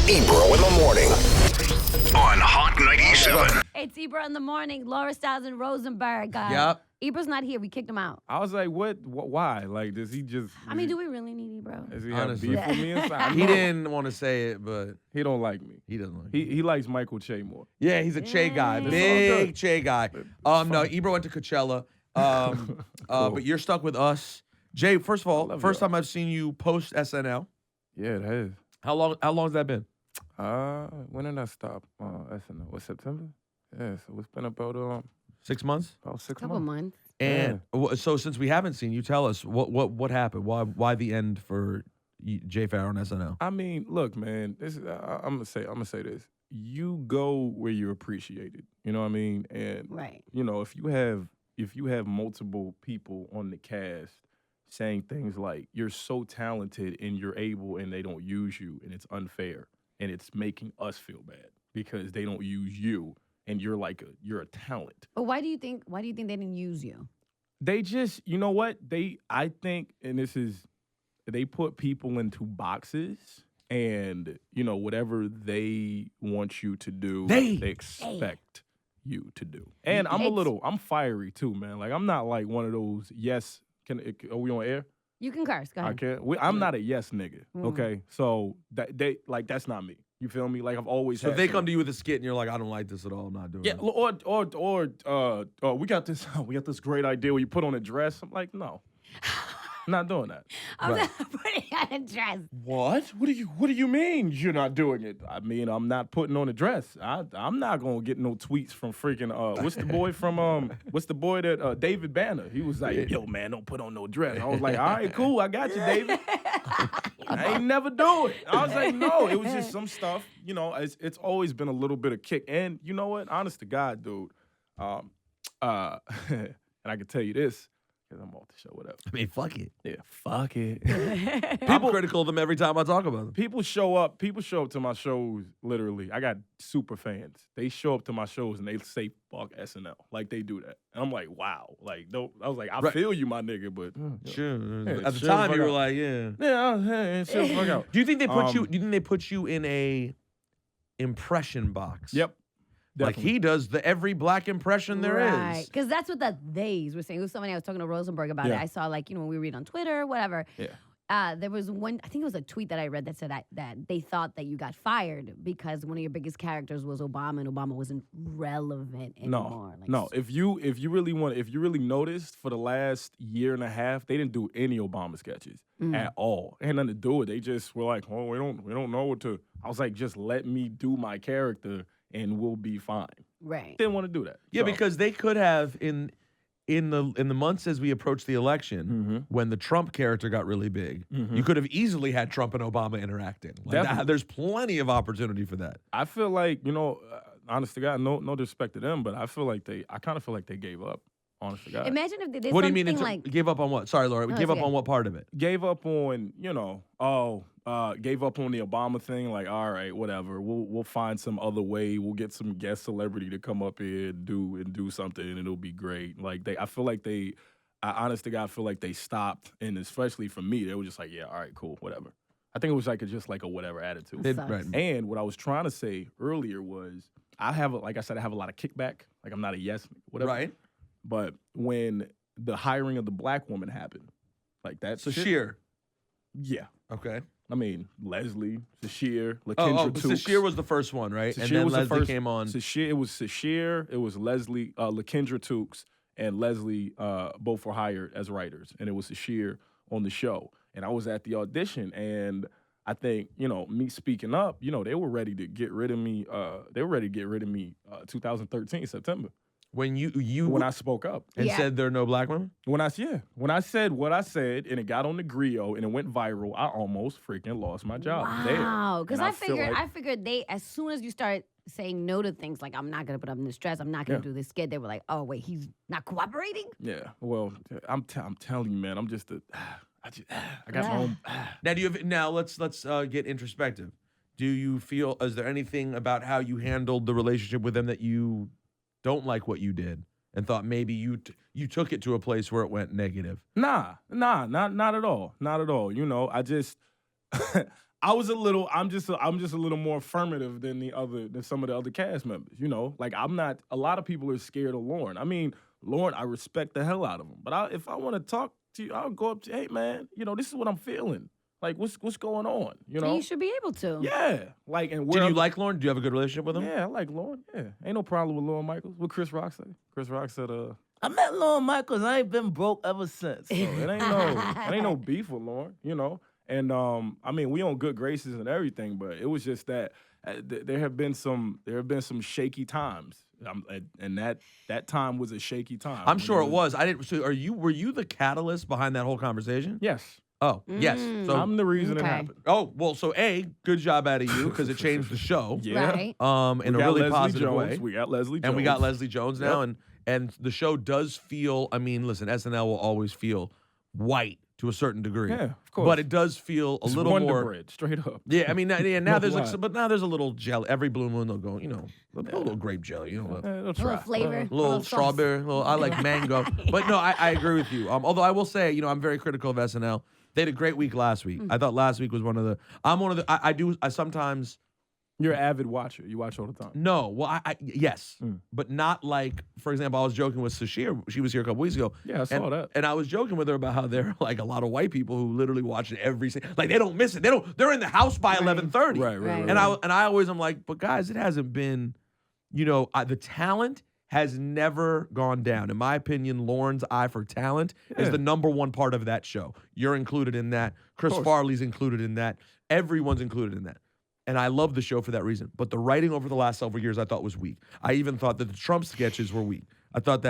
Ebro in the morning on Hot 97. It's Ebro in the morning. Laura Stiles and Rosenberg. Yep. Ebro's not here. We kicked him out. I was like, what? Why? Like, does he just? I mean, do we really need Ebro? Does he have Honestly. beef with me inside? He didn't want to say it, but He don't like me. he doesn't like He likes Michael Che more. Yeah, he's a Che guy. Yeah. Big Che guy. No, fine. Ebro went to Coachella. Cool. But you're stuck with us. Jay, first of all, love first y'all. time I've seen you post SNL. Yeah, that is. How long has that been? When did I stop? SNL. What, September? Yeah, so it's been about 6 months? about 6 Couple months. months. And so since we haven't seen you, tell us what happened? Why the end for Jay Pharoah on SNL? I mean, look, man. This is, I'm gonna say this. You go where you're appreciated. You know what I mean? And Right. you know, if you have multiple people on the cast saying things like you're so talented and you're able and they don't use you and it's unfair and it's making us feel bad because they don't use you and you're a talent. But why do you think they didn't use you? They just, you know what? I think, and they put people into boxes and, you know, whatever they want you to do, They expect you to do. And I'm fiery too, man. Like, I'm not like one of those, yes, are we on air? You can curse. Go I ahead. can't. I'm not a yes nigga, okay? So that's not me. You feel me? Like, I've always So had if they some- come to you with a skit and you're like, I don't like this at all, I'm not doing Yeah, it. or we got this great idea where you put on a dress. I'm like, no, I'm not doing that. I'm not putting on a dress. What? What do you mean you're not doing it? I mean, I'm not putting on a dress. I'm not gonna get no tweets from freaking what's the boy that David Banner? He was like, yo man, don't put on no dress. I was like, all right, cool, I got you, David. I ain't never do it. I was like, no, it was just some stuff. You know, it's always been a little bit of kick. And you know what? Honest to God, dude. And I can tell you this. Because I'm off the show, whatever. I mean, fuck it. Yeah, fuck it. I'm critical of them every time I talk about them. People show up to my shows, literally. I got super fans. They show up to my shows and they say, fuck SNL. Like, they do that. And I'm like, wow. Like, I was like, I feel you, my nigga, but... Sure. Yeah, At the chill time, the you fuck were out. like, yeah. Yeah, chill the fuck out. Do you think they put you in a impression box? Yep. Like Definitely. he does every black impression there is. Right. Because that's what the theys were saying. It was somebody I was talking to Rosenberg about it. Yeah. I saw, like, you know, when we read on Twitter, whatever. Yeah. There was one, I think it was a tweet that I read that said that they thought that you got fired because one of your biggest characters was Obama and Obama wasn't relevant anymore. No. If you really noticed, for the last year and a half, they didn't do any Obama sketches at all. It had nothing to do with it. They just were like, oh, we don't know what to. I was like, just let me do my character and we'll be fine. Right. Didn't want to do that. Yeah, So, because they could have in the months as we approached the election, when the Trump character got really big, you could have easily had Trump and Obama interacting. Like Definitely. there's plenty of opportunity for that. I feel like, you know, honest to God, no disrespect to them, but I kind of feel like they gave up. Honest to God. Imagine if they did What do you something mean? like... Give up on what? Sorry, Laura. No, Give it's up okay. on what part of it? Gave up on, you know, gave up on the Obama thing. Like, all right, whatever. We'll find some other way. We'll get some guest celebrity to come up here and do something, and it'll be great. Like I honest to God, feel like they stopped, and especially for me, they were just like, yeah, all right, cool, whatever. I think it was just like a whatever attitude. That sucks. Right. And what I was trying to say earlier was, like I said, I have a lot of kickback. Like, I'm not a yes, whatever. Right. But when the hiring of the black woman happened, like that. So shit- Sheer. Yeah. Okay. I mean, Leslie, Sashir, Oh, Lakendra Tukes. Sheer was the first one, right? And Sashir then was Leslie the first, came on. It was Sashir, it was Leslie, Lakendra Tukes, and Leslie both were hired as writers. And it was Sashir on the show. And I was at the audition, and I think, you know, me speaking up, you know, they were ready to get rid of me. 2013, September. When When I spoke up. and Yeah. said there are no black women? When I said what I said and it got on the griot and it went viral, I almost freaking lost my job there. Wow. Because And I feel figured they, as soon as you start saying no to things like, I'm not going to put up in this dress, I'm not going to do this skit, they were like, oh, wait, he's not cooperating? Yeah, well, I'm telling you, man, I'm just I got my own. Now let's get introspective. Do you feel, is there anything about how you handled the relationship with them that you don't like what you did and thought maybe you took it to a place where it went negative? Nah, not at all. Not at all. You know, I just I'm just a little more affirmative than some of the other cast members. You know, like I'm not. A lot of people are scared of Lauren. I mean, Lauren, I respect the hell out of him. But if I want to talk to you, I'll go up to you, hey man, you know, this is what I'm feeling. Like, what's going on? You know, And you should be able to. yeah. Like, and Do you like Lauren? Do you have a good relationship with him? Yeah, I like Lauren. Yeah, ain't no problem with Lauren Michaels. What Chris Rock say? Chris Rock said, I met Lauren Michaels. I ain't been broke ever since. So it ain't no beef with Lauren, you know. And I mean, we on good graces and everything, but it was just that there have been some shaky times, and that time was a shaky time. I'm sure it was. I didn't. So, were you the catalyst behind that whole conversation? Yes, Oh, yes. So I'm the reason it Okay. happened. Oh, well, so good job out of you because it changed the show. Yeah. Right. In a got really Leslie positive Jones. way. We got Leslie Jones. And we got Leslie Jones now, Yep. and the show does feel. I mean, listen, SNL will always feel white to a certain degree. Yeah, of course. But it does feel a It's little Wonder more. Bread, straight up. Yeah, I mean, now No there's lie. but now there's a little jelly. Every blue moon they'll go, a little grape jelly, They'll A little try. flavor. a little sauce. strawberry, I like mango. But no, I agree with you. Although I will say, I'm very critical of SNL. They had a great week last week. I thought last week was I sometimes. You're an avid watcher. You watch all the time. No, well, yes, but not like, for example, I was joking with Sashir. She was here a couple weeks ago. Yeah, I saw that. And I was joking with her about how there are like a lot of white people who literally watch it like they don't miss it. They're in the house by 11:30. Right. And I always am like, but guys, it hasn't been, the talent has never gone down. In my opinion, Lauren's eye for talent is the number one part of that show. You're included in that. Chris Farley's included in that. Everyone's included in that. And I love the show for that reason. But the writing over the last several years I thought was weak. I even thought that the Trump sketches were weak. I thought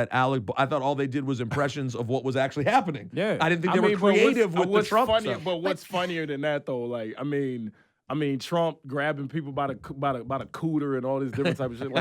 all they did was impressions of what was actually happening. Yeah. I didn't think they were creative with the Trump funnier, stuff. But what's funnier than that though? Like, I mean, Trump grabbing people by the cooter and all this different type of shit.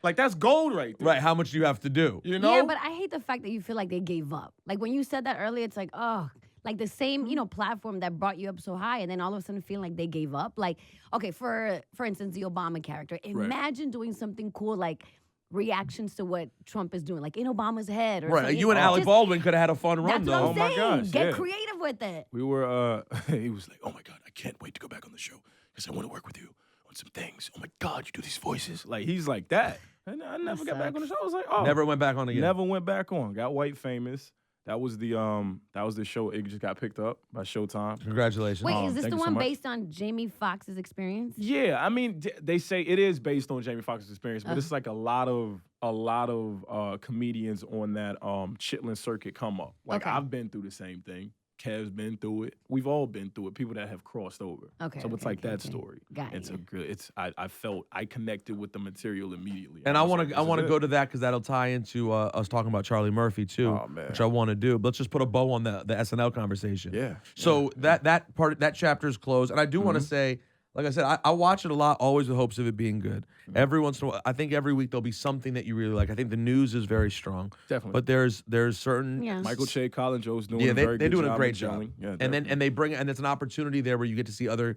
Like that's gold right there. Right, how much do you have to do? You know? Yeah, but I hate the fact that you feel like they gave up. Like when you said that earlier, it's like, oh, like the same, platform that brought you up so high, and then all of a sudden feeling like they gave up. Like, okay, for instance, the Obama character. Imagine doing something cool like reactions to what Trump is doing, like in Obama's head. Or Right, something. you and Alec Baldwin could have had a fun run, That's what though. I'm my saying. gosh, Get yeah. creative with it. We were, he was like, oh my God, I can't wait to go back on the show because I want to work with you on some things. Oh my God, you do these voices. Like, he's like that. And I never got back on the show. I was like, oh. Never went back on again. Never went back on. Got white famous. That was the show. It just got picked up by Showtime. Congratulations. Wait, is this thank the you so one much. based on Jamie Foxx's experience? Yeah, I mean, they say it is based on Jamie Foxx's experience, but it's like a lot of comedians on that Chitlin circuit come up. Like Okay. I've been through the same thing. Kev's been through it. We've all been through it. People that have crossed over. Okay, So it's okay, like okay, that okay. story. Got It's you. a good. I felt I connected with the material immediately. And I was want like, to this is it. go to that because that'll tie into us talking about Charlie Murphy too, Oh, man. which I want to do. But let's just put a bow on the SNL conversation. Yeah. So that chapter is closed, and I do want to say, like I said, I watch it a lot, always with hopes of it being good. Every once in a while, I think every week there'll be something that you really like. I think the news is very strong, Definitely. but there's certain Yeah. Michael Che, Colin Jost doing yeah, a very they're good doing job a great of job. gelling. Yeah, and they bring and it's an opportunity there where you get to see other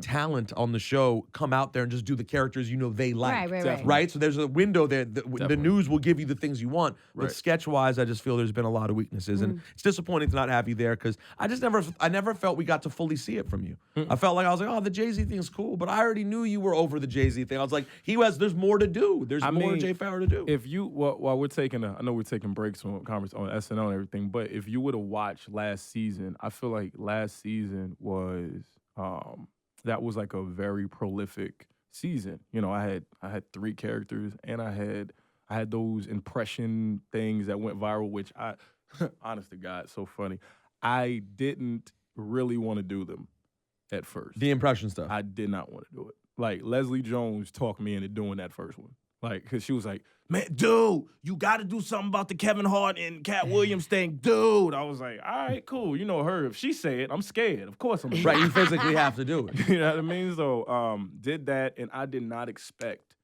talent on the show come out there and just do the characters they like. Right. Right? So there's a window there. The news will give you the things you want. But Right. sketch-wise, I just feel there's been a lot of weaknesses. And it's disappointing to not have you there because I never felt we got to fully see it from you. I felt like I was like, oh, the Jay-Z thing's cool, but I already knew you were over the Jay-Z thing. I was like, there's more to do. There's more Jay Pharoah to do. If you, while we're taking I know we're taking breaks on SNL and everything, but if you would have watched last season, I feel like last season was, that was like a very prolific season. I had 3 characters and I had those impression things that went viral, which I, honest to God, so funny. I didn't really want to do them at first. The impression stuff. I did not want to do it. Like, Leslie Jones talked me into doing that first one. Like, because she was like, man, dude, you got to do something about the Kevin Hart and Cat Williams thing. Dude. I was like, all right, cool. You know her. If she say it, I'm scared. Of course I'm scared. Right, you physically have to do it. You know what I mean? So, did that, and I did not expect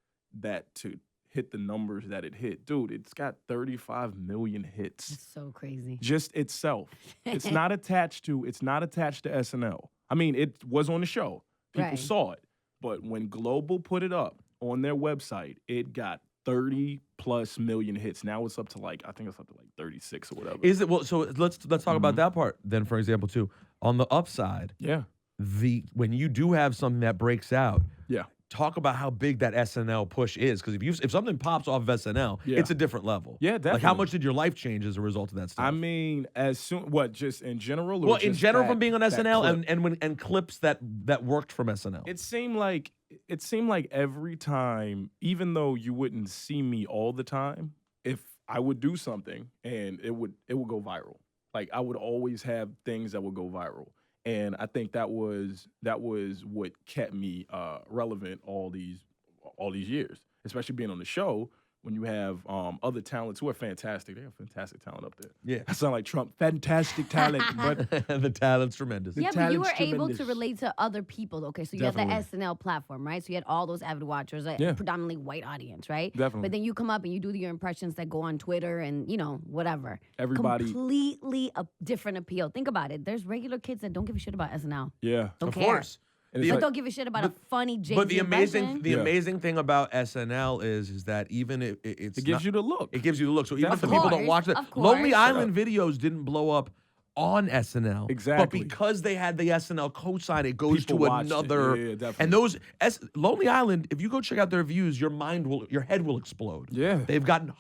that to hit the numbers that it hit. Dude, it's got 35 million hits. It's so crazy. Just itself. It's not attached to SNL. I mean, it was on the show. People Right. saw it. But when Global put it up on their website, it got 30 plus million hits. Now it's up to I think it's up to 36 or whatever. Is it well? So let's talk about that part then. For example, too, on the upside, Yeah. when you do have something that breaks out, Yeah. talk about how big that SNL push is. Because if something pops off of SNL, Yeah. it's a different level. Yeah, Like, how definitely. much did your life change as a result of that stuff? I mean, as soon just in general. Or well, in just general, that- from being on that SNL clip? and clips that worked from SNL. It seemed like every time, even though you wouldn't see me all the time, if I would do something and it would go viral. Like I would always have things that would go viral. And I think that was what kept me relevant all these years, especially being on the show. When you have other talents who are fantastic, they have fantastic talent up there. Yeah. I sound like Trump, fantastic talent, but The talent's tremendous. Yeah, but you were talent's able to tremendous. relate to other people. Okay, so you Definitely. had the SNL platform, right? So you had all those avid watchers, a Yeah. predominantly white audience, right? Definitely. But then you come up and you do your impressions that go on Twitter and whatever. Everybody- Completely a different appeal. Think about it. There's regular kids that don't give a shit about SNL. yeah, Don't Of care. course. And it's But like- they'll give a shit about a funny Jay-Z But the impression. the Yeah. amazing thing about SNL is that even if it's it gives not- you the look. it gives you the look. So even if the Definitely. people don't Of watch course, it, of course. Lonely Shut Island videos didn't blow up on SNL. Exactly. But because they had the SNL cosign, it goes People to watched it. another. Yeah, definitely. And those Lonely Island, if you go check out their views, your head will explode. Yeah. They've gotten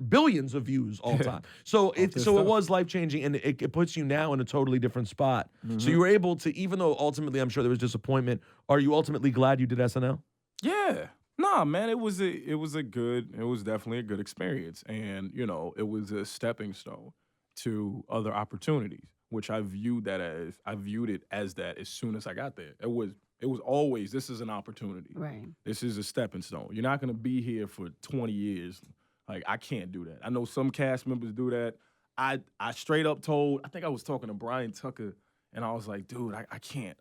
billions of views all time. So their it stuff. was life changing, and it puts you now in a totally different spot. Mm-hmm. So you were able to, even though ultimately I'm sure there was disappointment, are you ultimately glad you did SNL? Yeah. Nah, man, it was definitely a good experience. And, it was a stepping stone to other opportunities, which I viewed it as that as soon as I got there. It was always, this is an opportunity. Right. This is a stepping stone. You're not gonna be here for 20 years. Like, I can't do that. I know some cast members do that. I straight up told, I think I was talking to Brian Tucker, and I was like, dude, I can't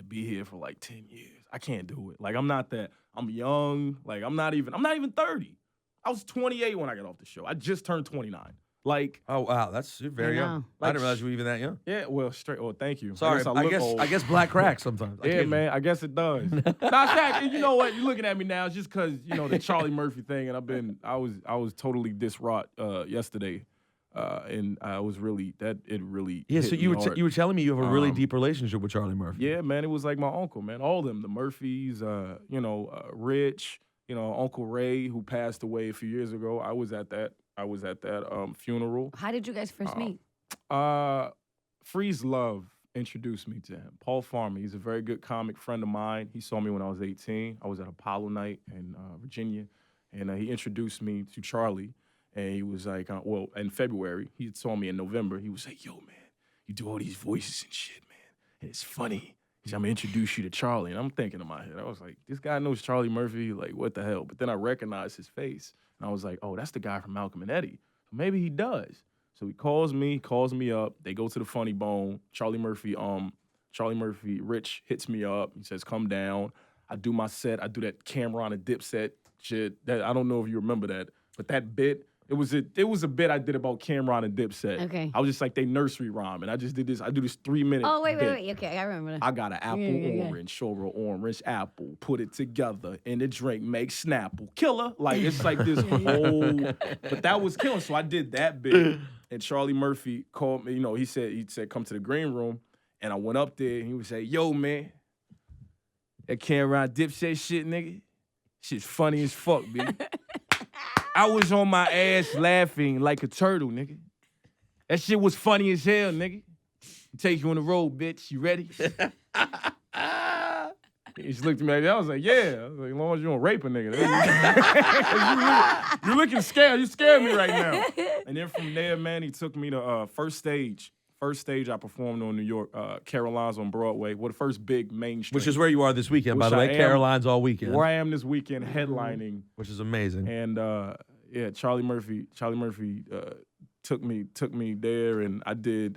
be here for like 10 years. I can't do it. Like, I'm not that. I'm young. Like, I'm not even 30. I was 28 when I got off the show. I just turned 29. Like, Oh wow, you're very I young. know. I didn't realize you were even that young. yeah, well, straight. Well, thank you. Sorry, I look old. I guess black cracks sometimes. Yeah, Occasionally. man, I guess it does. Nah, Shaq, you know what? You're looking at me now. It's just because the Charlie Murphy thing, and I was totally distraught yesterday, and I was really really. Yeah, hit so me you hard. were telling me you have a really deep relationship with Charlie Murphy. Yeah, man, it was like my uncle, man. All of them, the Murphys, Rich, Uncle Ray, who passed away a few years ago. I was at that funeral. How did you guys first meet? Freeze Love introduced me to him. Paul Farmer, he's a very good comic friend of mine. He saw me when I was 18. I was at Apollo Night in Virginia, and he introduced me to Charlie. And he was like, in February, he saw me in November. He was like, yo, man, you do all these voices and shit, man. And it's funny. He's like, I'm going to introduce you to Charlie. And I'm thinking in my head, I was like, this guy knows Charlie Murphy? Like, what the hell? But then I recognized his face. And I was like, oh, that's the guy from Malcolm and Eddie. So maybe he does. So he calls me up. They go to the Funny Bone. Charlie Murphy, Rich hits me up. He says, come down. I do my set. I do that Cameron and Dipset shit. That I don't know if you remember that, but that bit, it was a bit I did about Cameron and Dipset. Okay. I was just like they nursery rhyme, and I just did this. I do this 3-minute. Oh, wait. bit. Okay, I remember that. I got an apple Yeah. orange, sugar orange apple, put it together in the drink, make Snapple. Killer. Like, it's like this whole, but that was killing. So I did that bit, and Charlie Murphy called me, he said, come to the green room, and I went up there, and he would say, yo, man, that Cameron Dipset shit, nigga, shit's funny as fuck, bitch. I was on my ass laughing like a turtle, nigga. That shit was funny as hell, nigga. Take you on the road, bitch. You ready? He just looked at me like that. I was like, yeah. I was like, as long as you don't rape a nigga. You're looking scared. You scared me right now. And then from there, man, he took me to first stage. First stage I performed on New York, Caroline's on Broadway. Well, the first big mainstream. Which is where you are this weekend, by Which the way. I am. Caroline's all weekend, where I am this weekend headlining. which is amazing. And Charlie Murphy took me there, and I did.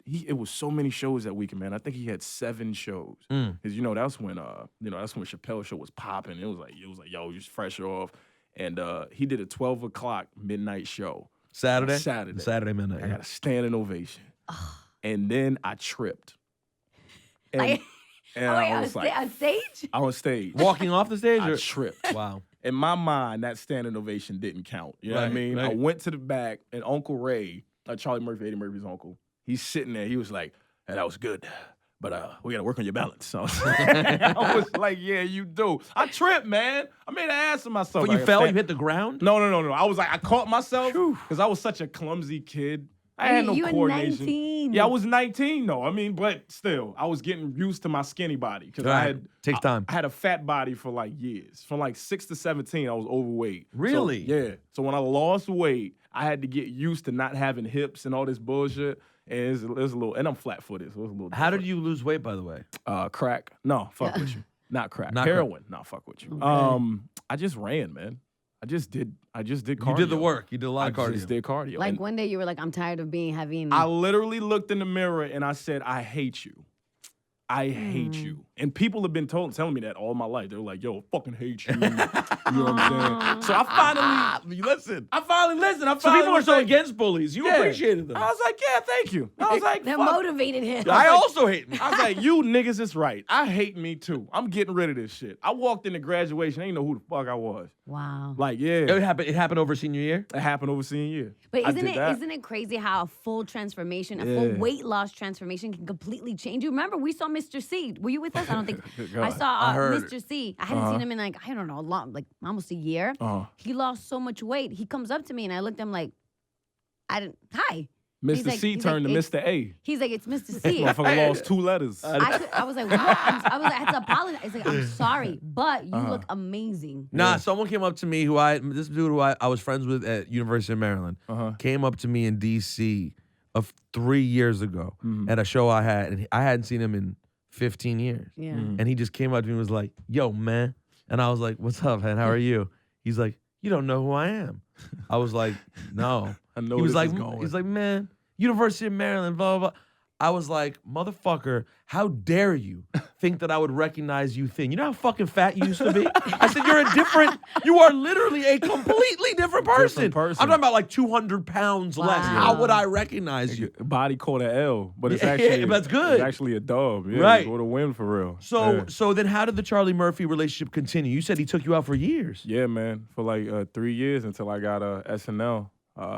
It was so many shows that weekend, man. I think he had 7 shows. Cause that's when Chappelle's show was popping. It was like yo, you're fresh off, and he did a 12 o'clock midnight show. Saturday midnight. I got a standing ovation, and then I tripped. And, Like- and Oh, wait, I on, was like, on stage? on stage. Walking off the stage? I Or? tripped. Wow. In my mind, that standing ovation didn't count. You know what I Right, mean? I right. went to the back, and Uncle Ray, Charlie Murphy, Eddie Murphy's uncle, he's sitting there. He was like, hey, that was good. but we gotta work on your balance. So I was like, yeah, you do. I tripped, man. I made an ass of myself. But you Like, fell, you hit the ground? No. I was like, I caught myself because I was such a clumsy kid. I had no You were coordination. 19. Yeah, I was 19 though. I mean, but still, I was getting used to my skinny body because I had Takes time. I had a fat body for like years. From like 6 to 17, I was overweight. Really? So, yeah. So when I lost weight, I had to get used to not having hips and all this bullshit. And it's a little, and I'm flat-footed, so it's a little. How did different. you lose weight, by the way? Crack? No, fuck with you. Not crack. Not Heroin? No, fuck with you. Okay. I just ran, man. I just did cardio. You did the work. You did a lot of I cardio. just did cardio. Like And one day you were like, I'm tired of being heavy. And I literally looked in the mirror and I said, I hate you. I hate you. And people have been telling me that all my life. They were like, yo, I fucking hate you. You know what I'm saying? So I finally listened. Some people are so against bullies. You appreciated them. I was like, yeah, thank you. I was like, that fuck. motivated him. I also hate me. I was like, you niggas is right. I hate me too. I'm getting rid of this shit. I walked into graduation. I didn't know who the fuck I was. Wow. Like, yeah. It happened over senior year? It happened over senior year. But I isn't did that. it crazy how a full transformation, a full weight loss transformation can completely change you? Remember, we saw Mr. C. Were you with us? I don't think. I saw I heard Mr. C. I hadn't seen him in like, I don't know, almost a year. He lost so much weight. He comes up to me and I looked at him like, hi. Mr. C turned to Mr. A. He's like, it's Mr. C. Motherfucker lost 2 letters. I was like, what? I had to apologize. I was like, I'm sorry, but you look amazing. Nah, someone came up to me this dude who I was friends with at University of Maryland, came up to me in D.C. of 3 years ago at a show I had, and I hadn't seen him in 15 years. Yeah. And he just came up to me and was like, yo, man. And I was like, what's up, man? How are you? He's like, you don't know who I am. I was like, no. I know He was this like, is going. he's like, man, University of Maryland, blah, blah, blah. I was like, motherfucker, how dare you think that I would recognize you thing? You know how fucking fat you used to be? I said, you are literally a completely different person. I'm talking about like 200 pounds less. Wow. How would I recognize you? Body caught an L, but it's Yeah, actually that's good. It's actually a dub. Yeah, Right. Go to win for real. So then how did the Charlie Murphy relationship continue? You said he took you out for years. Yeah, man, for like 3 years until I got SNL.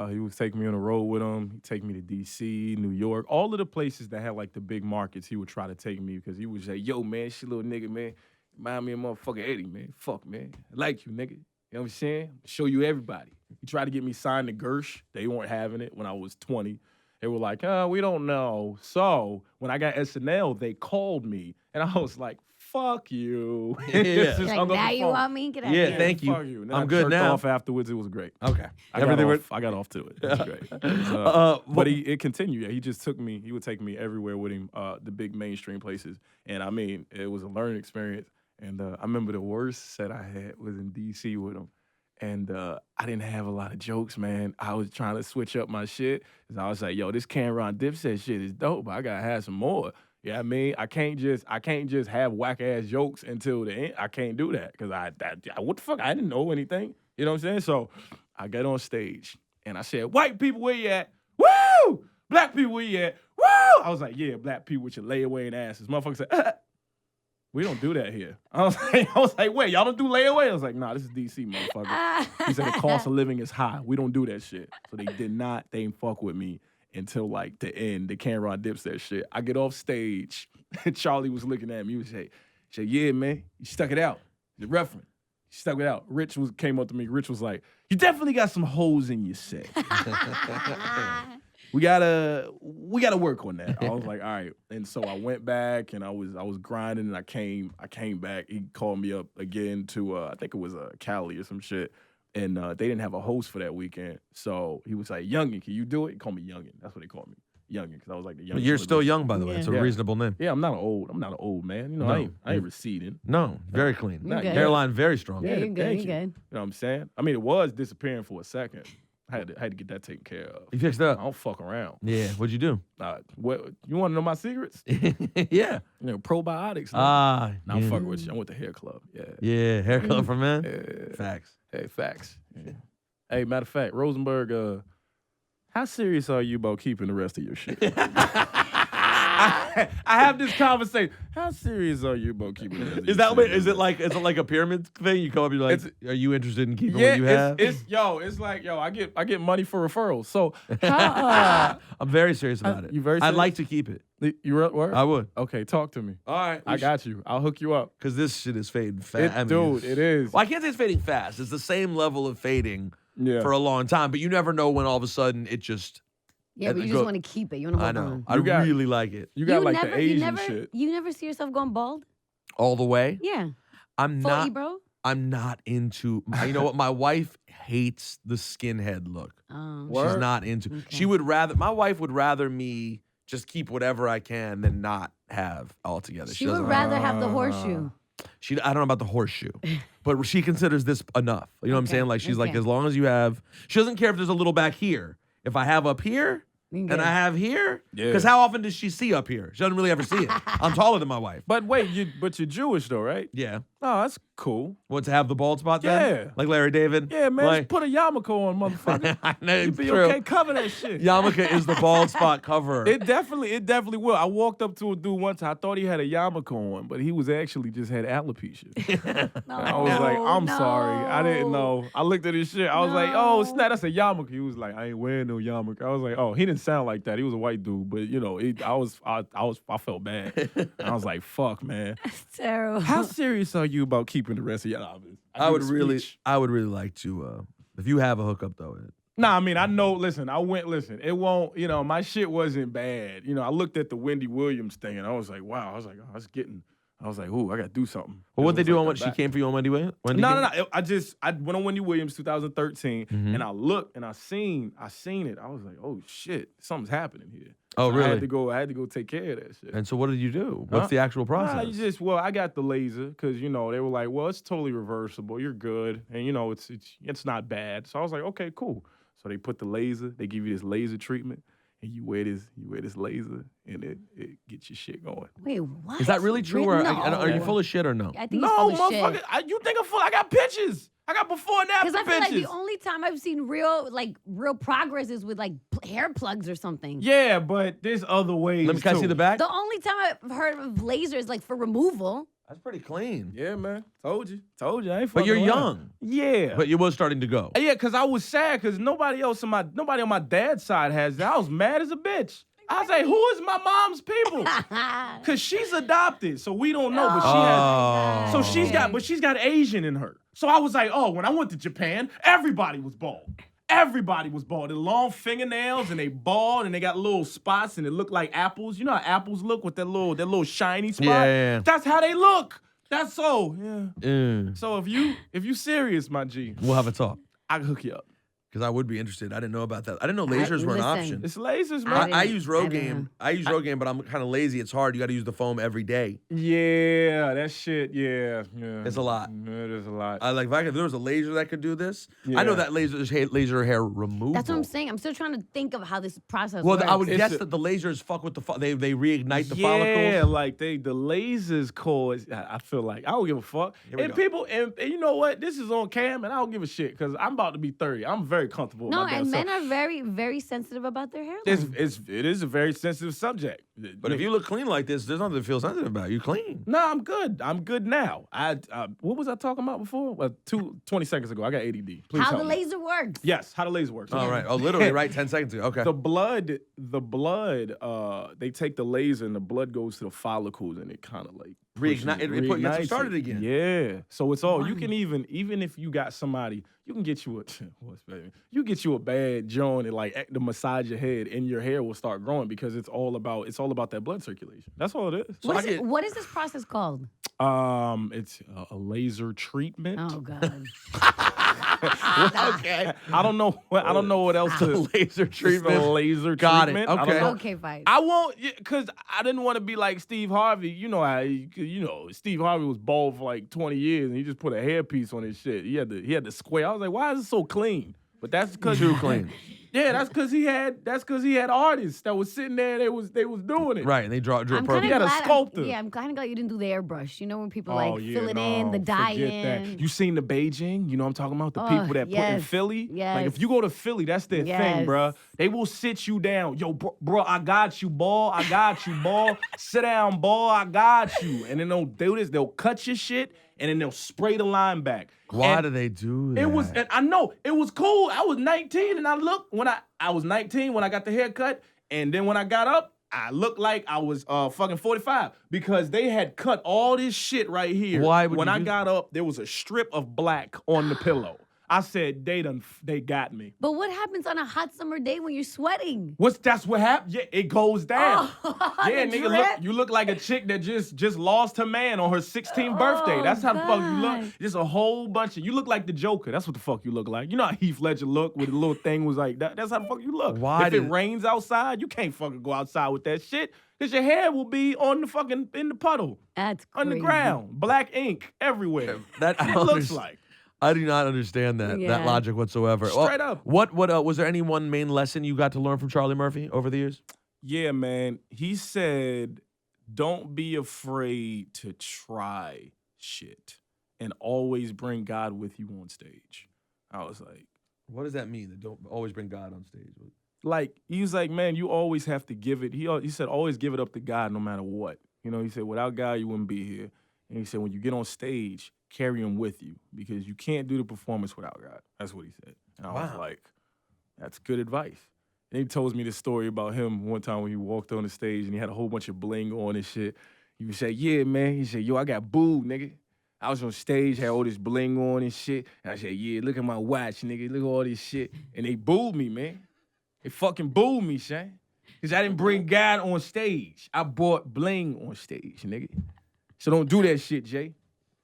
He was taking me on the road with him. He'd take me to D.C., New York, all of the places that had like the big markets. He would try to take me because he was like, yo, man, shit little nigga, man. Remind me of motherfucker Eddie, man. Fuck, man. I like you, nigga. You know what I'm saying? Show you everybody. He tried to get me signed to Gersh. They weren't having it when I was 20. They were like, we don't know. So when I got SNL, they called me. And I was like, fuck you. Yeah. Just Like, hung up now the you phone. want me? Get out Yeah, of here. thank you. Fuck you. And then I'm I good jerked now. off afterwards. It was great. Okay. I got off to it. It was great. But it continued. Yeah, he just took me. He would take me everywhere with him, the big mainstream places. And I mean, it was a learning experience. And I remember the worst set I had was in D.C. with him. And I didn't have a lot of jokes, man. I was trying to switch up my shit. And I was like, yo, this Cameron Dipset shit is dope, but I gotta have some more. Yeah, I mean, I can't just have whack ass jokes until the end. I can't do that because I what the fuck? I didn't know anything. You know what I'm saying? So I got on stage and I said, "White people, where you at? Woo! Black people, where you at? Woo!" I was like, "Yeah, black people with your layaway and asses." Motherfucker said, "We don't do that here." I was like, "Wait, y'all don't do layaway?" I was like, "Nah, this is DC, motherfucker." He said the cost of living is high. We don't do that shit. So they didn't fuck with me until like the end. The Cameron Dipset shit. I get off stage, and Charlie was looking at me. He was say, "Yeah, man, you stuck it out. The reference, you stuck it out." Rich came up to me. Rich was like, "You definitely got some holes in your set. We gotta work on that." I was like, "All right." And so I went back and I was grinding and I came back. He called me up again to I think it was Cali or some shit. And they didn't have a host for that weekend. So he was like, "Youngin, can you do it?" He called me Youngin. That's what they called me. Youngin, because I was like the youngest. You're still young, by the way. It's a Yeah. reasonable name. Yeah, I'm not an old man. You know, I ain't receding. No, very clean. You're good. Hairline very strong. Yeah, you're good. thank You're you. good. You know what I'm saying? I mean, it was disappearing for a second. I had to get that taken care of. You fixed I up. don't fuck around. Yeah. What'd you do? What you want to know my secrets? Yeah. You know, probiotics. Ah. I'm yeah. fucking with you. I went to hair club. Yeah. Yeah. Hair color for men. Yeah. Facts. Hey, facts. Yeah. Hey, matter of fact, Rosenberg, how serious are you about keeping the rest of your shit? I have this conversation. How serious are you about keeping it? Is it like a pyramid thing? You come up, you're like, are you interested in keeping what you have? It's like I get money for referrals. So how, I'm very serious about it. You very I'd serious? like to keep it. You word? I would. Okay, talk to me. All right. I got you. I'll hook you up. Because this shit is fading fast. It is. Well, I can't say it's fading fast. It's the same level of fading Yeah. for a long time, but you never know when all of a sudden it just. Yeah, but you just want to keep it. You want to I hold know. on. I really like it. You got like the Asian shit. You never see yourself going bald? All the way? Yeah. I'm Fully, not. bro? I'm not into. You know what? My wife hates the skinhead look. Oh. She's not into. She would rather. My wife would rather me just keep whatever I can than not have altogether. She would rather have the horseshoe. I don't know about the horseshoe, but she considers this enough. You know what I'm saying? Like she's like, as long as you have. She doesn't care if there's a little back here. If I have up here. And I have here, because how often does she see up here? She doesn't really ever see it. I'm taller than my wife. But wait, you're Jewish though, right? Yeah. Oh, that's cool. What, to have the bald spot then? Yeah. Like Larry David? Yeah, man, Like, just put a yarmulke on, motherfucker. I know, You it's be true. okay, cover that shit. Yarmulke is the bald spot cover. It definitely will. I walked up to a dude one time. I thought he had a yarmulke on, but he was actually just had alopecia. I was like, I'm sorry. I didn't know. I looked at his shit. I was like, oh, snap, that's a yarmulke. He was like, I ain't wearing no yarmulke. I was like, oh, he didn't sound like that. He was a white dude, but you know, I felt bad. And I was like, fuck, man. It's terrible. How serious are you about keeping the rest of your albums? I would really like to, if you have a hookup though. Nah, I mean, I know, listen, it won't, my shit wasn't bad. I looked at the Wendy Williams thing and I was like, wow, I was like, ooh, I got to do something. Well, what'd they do like on when she came for you on Wendy Williams? No. I went on Wendy Williams 2013 and I looked and I seen it. I was like, oh shit, something's happening here. Oh, So really? I had to go take care of that shit. And so what did you do? What's the actual process? I got the laser because, they were like, well, it's totally reversible. You're good. And, it's not bad. So I was like, okay, cool. So they put the laser, they give you this laser treatment, and you wear this laser, and it gets your shit going. Wait, what? Is that really true, or No. are you full of shit or no? I think No, he's full of motherfucker. shit. You think I'm full? I got pictures. I got before and after Because I pictures. feel like the only time I've seen real progress is with like hair plugs or something. Yeah, but there's other ways. Can I see the back? The only time I've heard of laser is like for removal. That's pretty clean. Yeah, man. Told you. I ain't fucking But you're around. young. Yeah. But you was starting to go. Yeah, because I was sad because nobody on my dad's side has that. I was mad as a bitch. I was like, who is my mom's people? Because she's adopted, so we don't know. But she's got Asian in her. So I was like, oh, when I went to Japan, everybody was bald. Everybody was bald. They long fingernails and they bald and they got little spots and it looked like apples. You know how apples look with that little shiny spot? Yeah. That's how they look. That's so, yeah. Mm. So if you serious, my G, We'll have a talk. I can hook you up. Because I would be interested. I didn't know about that. I didn't know lasers were an option. It's lasers, man. I use I didn't Rogaine. I use Rogaine, but I'm kind of lazy. It's hard. You got to use the foam every day. Yeah, that shit, yeah. It's a lot. It is a lot. If there was a laser that could do this, I know that laser hair removal. That's what I'm saying. I'm still trying to think of how this process Well, works. I would guess that the lasers fuck with they reignite the follicles. Yeah, like the lasers cause. I feel like I don't give a fuck. And people, and you know what? This is on cam, and I don't give a shit because I'm about to be 30. I'm very comfortable. No, with my damn and men self. are very, very sensitive about their hairline. It is a very sensitive subject. But if you look clean like this, there's nothing to feel sensitive about. You clean. No, I'm good. I'm good now. What was I talking about before? 20 seconds ago. I got ADD. Please how help the me. laser works. Yes, how the laser works. All right. Oh, literally, right? 10 seconds ago. Okay. The blood. They take the laser and the blood goes to the follicles and it kind of like Reignite. It gets reignites it started again. Yeah. So it's all you can even if you got somebody, you can get you a bad joint and like to massage your head and your hair will start growing because it's all about that blood circulation. That's all it is. What is this process called? It's a laser treatment. Oh God. Okay. I don't know what else to Laser treatment. Laser Got it. treatment. I don't Okay. know. Okay, fine. I won't, because I didn't want to be like Steve Harvey. You know how Steve Harvey was bald for like 20 years and he just put a hairpiece on his shit. He had the square. I was like, why is it so clean? But that's because Too clean. Yeah, that's because he had artists that was sitting there. They was doing it. Right, and they drew it I'm perfect. You got a glad- sculptor. Yeah, I'm kind of glad you didn't do the airbrush. You know when people Oh, like yeah, fill it no, in, the dye forget in. that. You seen the Beijing? You know what I'm talking about? The Oh, people that put in yes, Philly? Like, if yes. you go to Philly, that's their thing, Yes. bruh. They will sit you down. Yo, bro, I got you, ball. I got you, ball. Sit down, ball. I got you. And then they'll do this. They'll cut your shit, and then they'll spray the line back. Why And do they do that? It was, and I know, it was cool. I was 19, and I looked, when I was 19 when I got the haircut, and then when I got up, I looked like I was fucking 45 because they had cut all this shit right here. Why would when you I do got up, there was a strip of black on the pillow. I said, they got me. But what happens on a hot summer day when you're sweating? That's what happened? Yeah, it goes down. Oh, Yeah, the nigga, drip? you look like a chick that just lost her man on her 16th birthday. That's how the fuck you God. look. Just a whole bunch of, you look like the Joker. That's what the fuck you look like. You know how Heath Ledger look with the little thing was like that? That's how the fuck you look. Why if it rains outside, you can't fucking go outside with that shit because your hair will be on the fucking, in the puddle. That's On the crazy. ground. Black ink everywhere. That I It don't looks underst- like. I do not understand that Yeah. logic whatsoever. Straight up. What was there any one main lesson you got to learn from Charlie Murphy over the years? Yeah, man. He said, don't be afraid to try shit and always bring God with you on stage. I was like, What does that mean? That don't always bring God on stage. he was like, man, you always have to give it. He said, always give it up to God no matter what. You know, he said, without God, you wouldn't be here. And he said, when you get on stage, carry him with you because you can't do the performance without God. That's what he said. And I was Wow. like, that's good advice. And he told me this story about him one time when he walked on the stage and he had a whole bunch of bling on and shit. He would say, yeah, man. He said, yo, I got booed, nigga. I was on stage, had all this bling on and shit. And I said, yeah, look at my watch, nigga. Look at all this shit. And they booed me, man. They fucking booed me, son. Because I didn't bring God on stage. I brought bling on stage, nigga. So don't do that shit, Jay.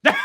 Just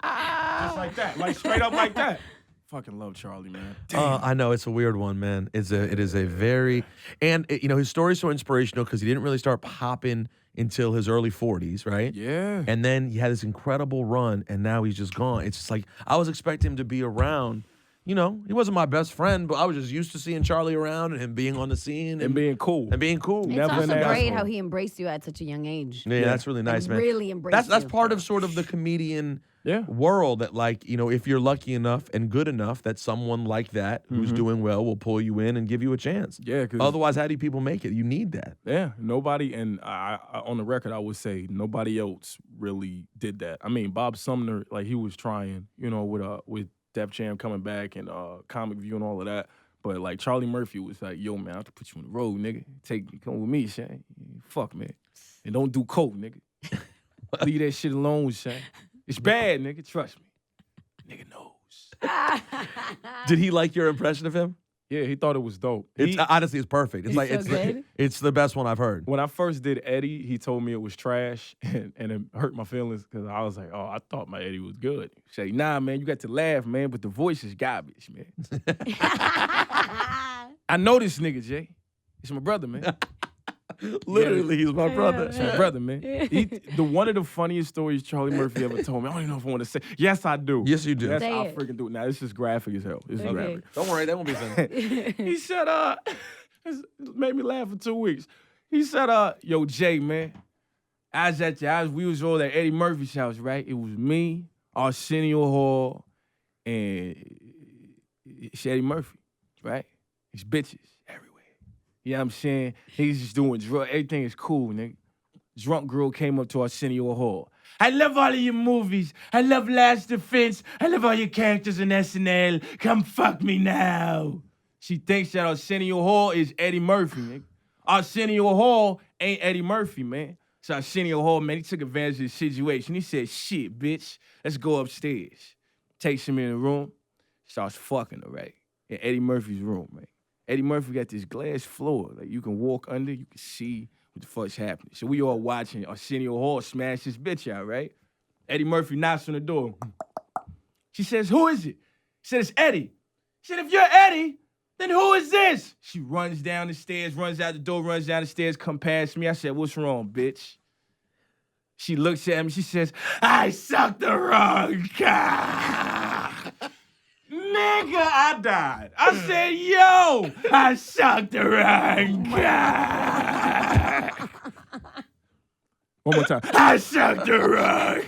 like that. Like straight up like that. Fucking love Charlie, man. I know it's a weird one, man. It is a very his story's so inspirational because he didn't really start popping until his early 40s, right? Yeah. And then he had this incredible run, and now he's just gone. It's just like I was expecting him to be around. You know, he wasn't my best friend, but I was just used to seeing Charlie around and him being on the scene and being cool. and being cool. It's Never also an great asshole. how he embraced you at such a young age. Yeah, that's really nice, man. Really embraced That's you. part of sort of the comedian Yeah. world that, like, if you're lucky enough and good enough that someone like that who's doing well will pull you in and give you a chance. Yeah, 'cause Otherwise, how do people make it? You need that. yeah, nobody, and I on the record, I would say nobody else really did that. I mean, Bob Sumner, like he was trying, with Def Jam coming back and Comic View and all of that. But like Charlie Murphy was like, yo, man, I have to put you on the road, nigga. Come with me, Shane. Fuck, man. And don't do coke, nigga. Leave that shit alone, Shane. It's bad, nigga. Trust me. Nigga knows. Did he like your impression of him? Yeah, he thought it was dope. Honestly, it's perfect. It's He's like so it's good. it's the best one I've heard. When I first did Eddie, he told me it was trash, and it hurt my feelings because I was like, oh, I thought my Eddie was good. Say, nah, man, you got to laugh, man, but the voice is garbage, man. I know this nigga, Jay. It's my brother, man. Literally, he's my brother. It's my brother, man. One of the funniest stories Charlie Murphy ever told me. I don't even know if I want to say. Yes, I do. Yes, you do. Yes, Say I'll it. freaking do it. Now, this is graphic as hell. This is Okay. graphic. Don't worry, that won't be funny. He said, it made me laugh for 2 weeks. He said, yo, Jay, man, we was all at Eddie Murphy's house, right? It was me, Arsenio Hall, and it's Eddie Murphy, right? It's bitches everywhere. You know what I'm saying? He's just doing drugs. Everything is cool, nigga. Drunk girl came up to Arsenio Hall. I love all of your movies. I love Last Defense. I love all your characters in SNL. Come fuck me now. She thinks that Arsenio Hall is Eddie Murphy, nigga. Arsenio Hall ain't Eddie Murphy, man. So Arsenio Hall, man, he took advantage of the situation. He said, shit, bitch, let's go upstairs. Takes him in the room, starts fucking her, right? In Eddie Murphy's room, man. Eddie Murphy got this glass floor. Like, you can walk under, you can see what the fuck's happening. So we all watching Arsenio Hall smash this bitch out, right? Eddie Murphy knocks on the door. She says, who is it? She said, it's Eddie. She said, if you're Eddie, then who is this? She runs down the stairs, runs out the door, runs down the stairs, come past me. I said, what's wrong, bitch? She looks at me, she says, I sucked the wrong cock. Nigga, I died. I said, yo, I sucked the wrong guy. One more time. I sucked the wrong.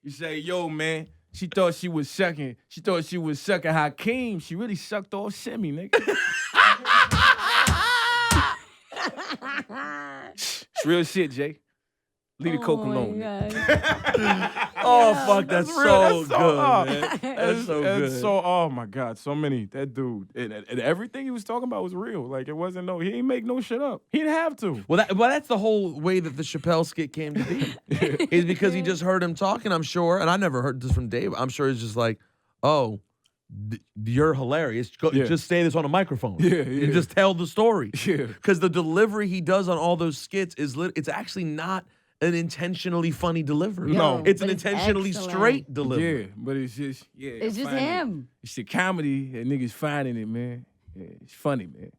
You say, yo, man, she thought she was sucking Hakeem. She really sucked off Shimmy, nigga. It's real shit, Jay. Leave the coke alone. Oh, fuck, that's so That's good, man. That's so good. Oh my God, so many. That dude, and everything he was talking about was real. Like, it wasn't he ain't make no shit up. He didn't have to. Well, that's the whole way that the Chappelle skit came to be. Is because he just heard him talking, I'm sure, and I never heard this from Dave. I'm sure it's just like, oh, you're hilarious. Just say this on a microphone. And just tell the story. Because the delivery he does on all those skits it's actually not an intentionally funny delivery. No. It's an But it's intentionally excellent. straight delivery. Yeah, but it's just It's just finding him. It's the comedy that niggas finding it, man. Yeah, it's funny, man.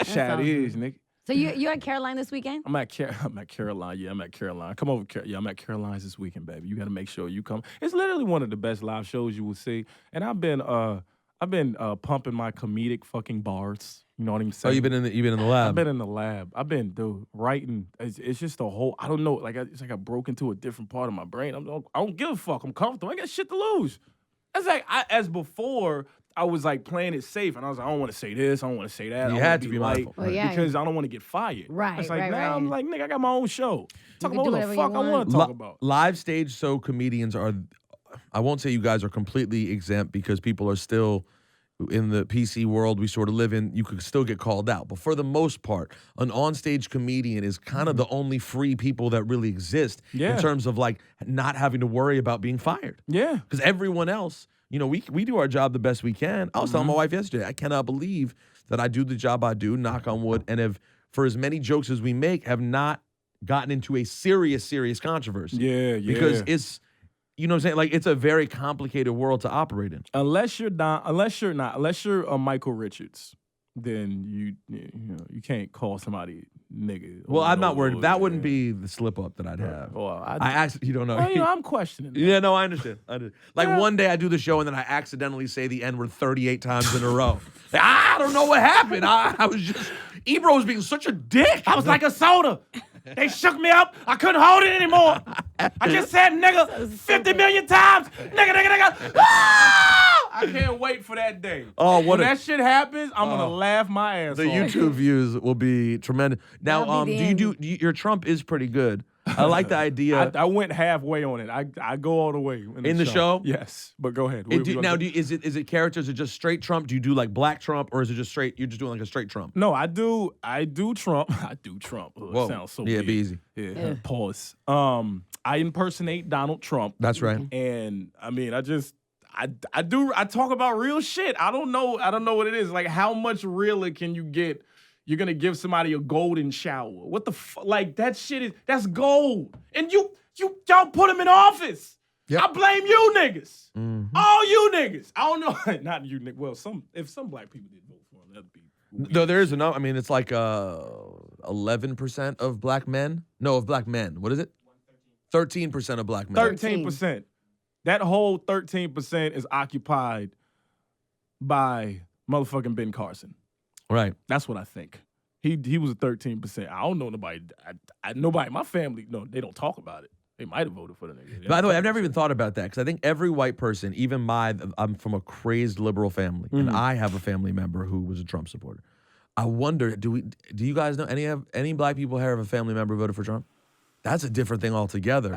Shout is, nigga. So you're at Caroline this weekend? I'm at Caroline. Yeah, I'm at Caroline. Come over, I'm at Caroline's this weekend, baby. You got to make sure you come. It's literally one of the best live shows you will see. And I've been pumping my comedic fucking bars. You know what I'm saying? Oh, you've been in the lab. I've been in the lab. I've been, dude, writing. It's just a whole. I don't know. Like it's like I broke into a different part of my brain. I don't give a fuck. I'm comfortable. I got shit to lose. It's like as before. I was like playing it safe, and I was like, I don't want to say this, I don't want to say that. You I had wanna to be light, mindful. Well, yeah. because I don't want to get fired. Right, It's like right, now right. I'm like, nigga, I got my own show. Talk can about do what the whatever fuck you I want want. to talk about. Live stage show comedians are, I won't say you guys are completely exempt because people are still in the PC world we sort of live in, you could still get called out. But for the most part, an onstage comedian is kind of the only free people that really exist Yeah. in terms of like not having to worry about being fired. Yeah. Because everyone else, you know, we do our job the best we can. I was telling my wife yesterday, I cannot believe that I do the job I do, knock on wood, and have, for as many jokes as we make, have not gotten into a serious controversy. Yeah. Because it's, you know what I'm saying? Like, it's a very complicated world to operate in. Unless you're Michael Richards, then you can't call somebody nigga. Well, I'm not worried. That yeah. wouldn't be the slip up that I'd have. Well, I actually, you don't know. well, I'm questioning that. Yeah, no, I understand. Like one day I do the show and then I accidentally say the N-word 38 times in a row. I don't know what happened. I was just, Ebro was being such a dick. I was like a soda. They shook me up. I couldn't hold it anymore. I just said nigga 50 million times. Nigga. Ah! I can't wait for that day. Oh, when that shit happens, I'm gonna laugh my ass off. The YouTube views will be tremendous. Now, That'll be the end. your Trump is pretty good. I like the idea. I went halfway on it. I go all the way In the show? Yes, but go ahead. Is it characters or just straight Trump? Do you do like black Trump or is it just straight? You're just doing like a straight Trump? No, I do Trump. I do Trump. Ugh, Whoa. It sounds so Yeah, weird. be easy. Yeah. Pause. I impersonate Donald Trump. That's right. And I mean, I talk about real shit. I don't know what it is. Like, how much realer can you get? You're gonna give somebody a golden shower. What the like that shit that's gold. And y'all put him in office. Yep. I blame you niggas. Mm-hmm. All you niggas. I don't know. Not you niggas. Well, if some black people did vote for him, that'd be weird. No, there is enough. I mean, it's like 11% of black men. No, of black men. What is it? 13% of black men. 13%. That whole 13% is occupied by motherfucking Ben Carson. Right. That's what I think. He was a 13%. I don't know nobody. Nobody in my family. No, they don't talk about it. They might have voted for the nigga. By the way, I've never even thought about that because I think every white person, even I'm from a crazed liberal family, and I have a family member who was a Trump supporter. I wonder, do you guys know any black people here have a family member who voted for Trump? That's a different thing altogether.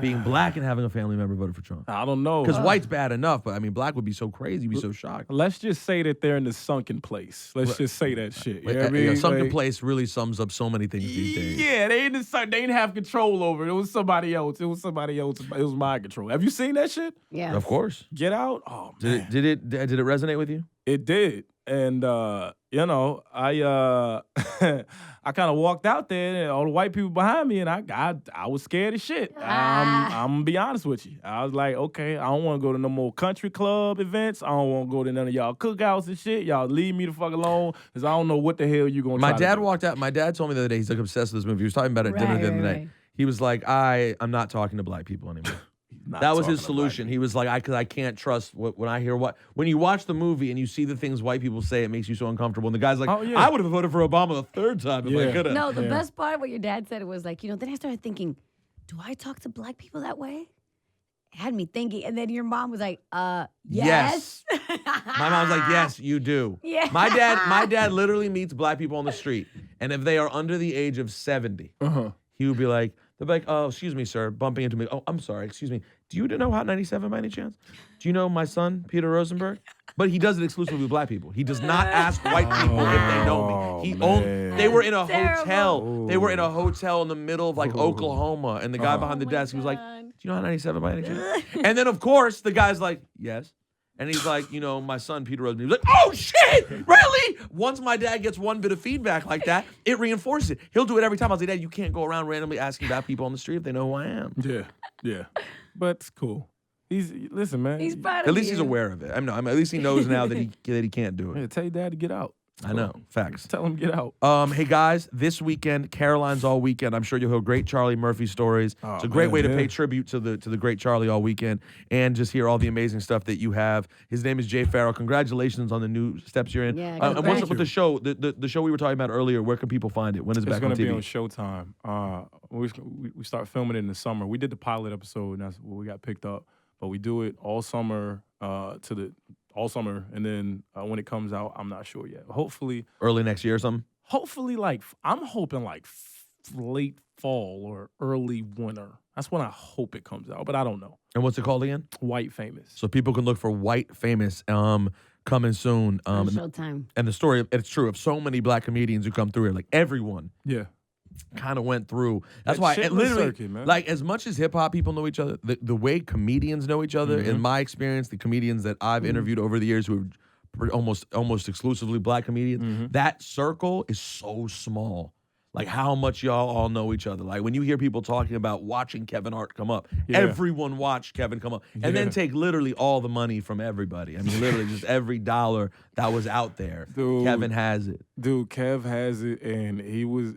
Being black and having a family member voted for Trump. I don't know. Because white's bad enough, but I mean, black would be so crazy, you'd be so shocked. Let's just say that they're in the sunken place. Let's just say that shit. You know what I Yeah, mean? sunken Like, place really sums up so many things these days. Yeah, they didn't have control over it. It was somebody else. It was my control. Have you seen that shit? Yeah. Of course. Get Out? Oh man. Did it resonate with you? It did. And I I kind of walked out there and all the white people behind me and I was scared as shit. I'm gonna be honest with you. I was like, okay, I don't want to go to no more country club events. I don't want to go to none of y'all cookouts and shit. Y'all leave me the fuck alone because I don't know what the hell you gonna My try dad to do. walked out. My dad told me the other day he's like obsessed with this movie. He was talking about it at dinner the other night. Right. He was like, I'm not talking to black people anymore. not That was talking his to solution. He was like, because I can't trust when I hear when you watch the movie and you see the things white people say, it makes you so uncomfortable. And the guy's like, Oh, yeah. I would have voted for Obama the third time if I could have. No, the best part, what your dad said, it was like, then I started thinking, do I talk to black people that way? It had me thinking. And then your mom was like, yes. My mom's like, yes, you do. Yeah. My dad literally meets black people on the street. And if they are under the age of 70, he would be like, they'll be like, oh, excuse me, sir, bumping into me. Oh, I'm sorry, excuse me. Do you know Hot 97 by any chance? Do you know my son, Peter Rosenberg? But he does it exclusively with black people. He does not ask white people if they know me. They were in a hotel. They were in a hotel in the middle of like Oklahoma. And the guy behind the desk, he was like, do you know Hot 97 by any chance? And then, of course, the guy's like, yes. And he's like, my son, Peter Rosenberg. He's like, oh, shit, really? Once my dad gets one bit of feedback like that, it reinforces it. He'll do it every time. I'll say, Dad, you can't go around randomly asking about people on the street if they know who I am. Yeah. But it's cool. Listen, man. He's proud of At least you. he's aware of it. At least he knows now that he can't do it. Yeah, tell your dad to get out. I know. Facts. Tell him to get out. Hey guys, this weekend, Caroline's all weekend. I'm sure you'll hear great Charlie Murphy stories. It's a great way to pay tribute to the great Charlie all weekend and just hear all the amazing stuff that you have. His name is Jay Pharoah. Congratulations on the new steps you're in. Yeah, and what's up with the show? The show we were talking about earlier. Where can people find it? When is it back on TV? It's going to be on Showtime. We start filming it in the summer. We did the pilot episode, and that's where we got picked up. But we do it all summer all summer, and then when it comes out, I'm not sure yet. Hopefully early next year or something. Hopefully, I'm hoping late fall or early winter. That's when I hope it comes out, but I don't know. And what's it called again? White Famous. So people can look for White Famous coming soon. On Showtime. And the story, it's true, of so many black comedians who come through here. Like everyone. Yeah. Kind of went through. That's That why, shit it was literally, circuit, man. like as much as hip hop people know each other, the way comedians know each other, in my experience, the comedians that I've interviewed over the years who are almost exclusively black comedians, that circle is so small. Like how much y'all all know each other. Like when you hear people talking about watching Kevin Hart come up, everyone watched Kevin come up and then take literally all the money from everybody. I mean, literally just every dollar that was out there. Dude, Kevin has it. Dude, Kev has it, and he was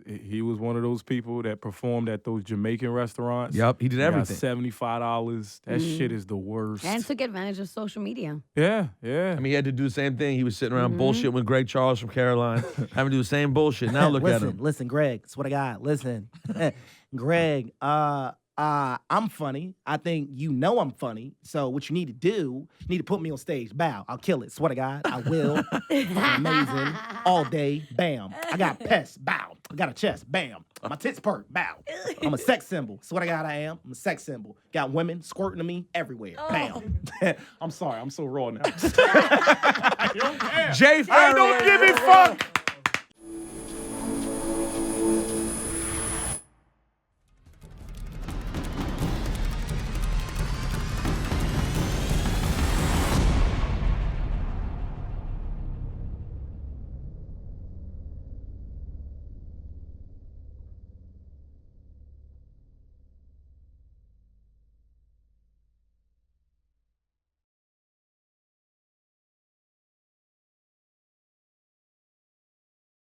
one of those people that performed at those Jamaican restaurants. Yep, he did everything. $75. That shit is the worst. And took advantage of social media. Yeah. I mean, he had to do the same thing. He was sitting around bullshit with Greg Charles from Caroline, having to do the same bullshit. Now look at him. Listen, Greg. Swear to God, listen. Greg, I'm funny. I think you know I'm funny. So what you need to do, you need to put me on stage. Bow. I'll kill it. Swear to God, I will. I'm amazing. All day. Bam. I got pests. Bow. I got a chest. Bam. My tits perk. Bow. I'm a sex symbol. Swear to God, I am. I'm a sex symbol. Got women squirting to me everywhere. Bam. I'm sorry. I'm so raw now. Jay Pharoah. I don't give a fuck.